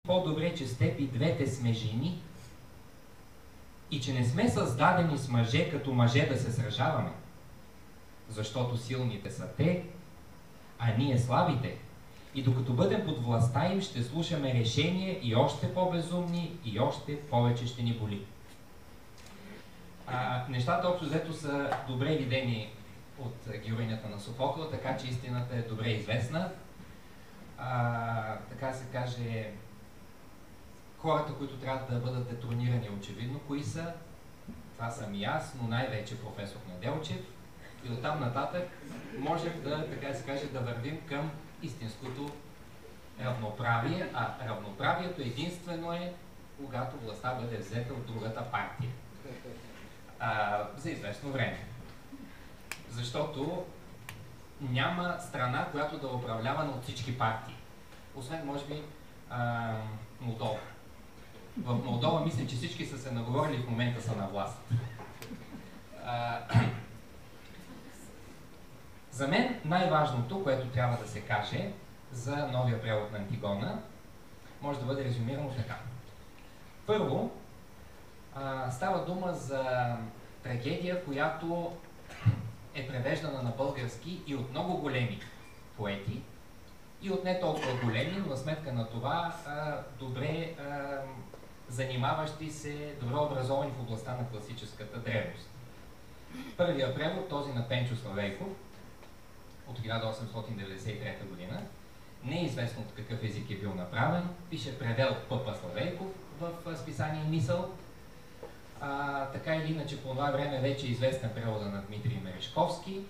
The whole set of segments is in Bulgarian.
по-добре, че с теб и двете сме жени и че не сме създадени с мъже, като мъже да се сражаваме, защото силните са те, а ние слабите. И докато бъдем под властта им, ще слушаме решения и още по-безумни, и още повече ще ни боли. Нещата общо взето са добре видени от героинята на Софокъл, така че истината е добре известна. Така се каже, хората, които трябва да бъдат детронирани, очевидно кои са. Това съм и аз, но най-вече професор Неделчев. И оттам нататък можем да, така се каже, да вървим към истинското равноправие, а равноправието единствено е, когато властта бъде взета от другата партия. За известно време. Защото няма страна, която да е управлявана от всички партии. Освен, може би, Молдова. В Молдова мисля, че всички са се наговорили, в момента са на власт. За мен най-важното, което трябва да се каже за новия превод на Антигона, може да бъде резюмирано така. Първо, става дума за трагедия, която е превеждана на български и от много големи поети, и от не толкова големи, но на сметка на това добре занимаващи се, добре образовани в областта на класическата древност. Първият превод, този на Пенчо Славейков, от 1893 година, не е известно от какъв език е бил направен, пише превел П.П. Славейков в списание Мисъл. Така или иначе по това време вече е известен превода на Дмитрий Мережковски.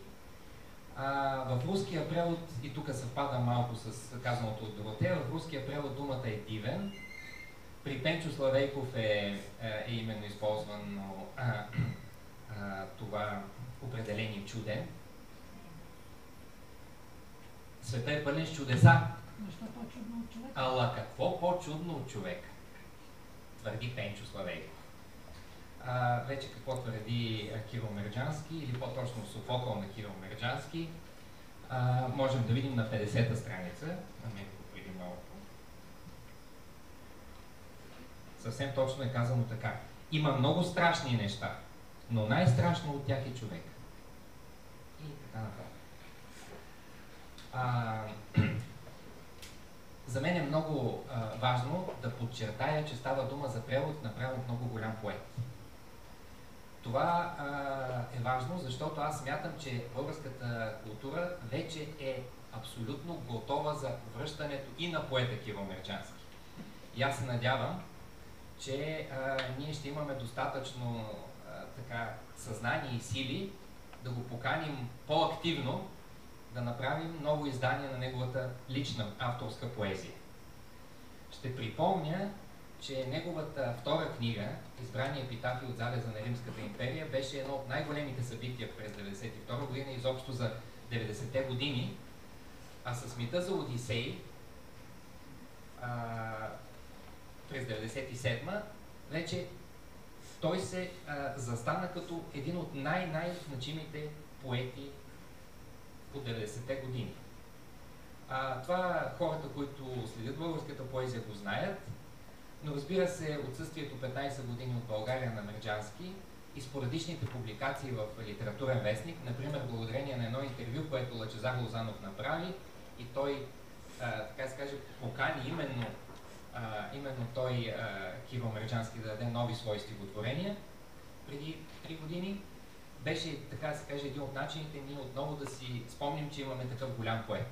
В руския превод, и тук съвпада малко с казаното от Доротея, в руския превод думата е дивен. При Пенчо Славейков е именно използвано това определение чуден. Света е пълен с чудеса. Защо по-чудно от човек? Ала какво по-чудно от човек? Твърди Пенчо Славейков. Вече какво твърди Кирил Мерджански, или по-точно Софокъл на Кирил Мерджански, можем да видим на 50-та страница, намерих го преди малко. Съвсем точно е казано така. Има много страшни неща, но най-страшно от тях е човек. И така нататък. За мен е много важно да подчертая, че става дума за превод, направен от много голям поет. Това е важно, защото аз смятам, че българската култура вече е абсолютно готова за връщането и на поета Кирил Мерджански. И аз се надявам, че ние ще имаме достатъчно съзнание и сили да го поканим по-активно да направим ново издание на неговата лична авторска поезия. Ще припомня, че неговата втора книга, Избрани епитафи от залеза на Римската империя, беше едно от най-големите събития през 1992 година, изобщо за 90-те години, а с мита за Одисей през 1997 вече той се застана като един от най-значимите поети по 90-те години. Това хората, които следят българската поезия, го знаят, но разбира се, отсъствието 15 години от България на Мерджански и спорадичните публикации в литературен вестник, например, благодарение на едно интервю, което Лъчезар Лозанов направи, и той, така се каже, покани именно той, Кирил Мерджански, да даде нови свои стихотворения преди 3 години, беше, така се каже, един от начините ние отново да си спомним, че имаме такъв голям поет.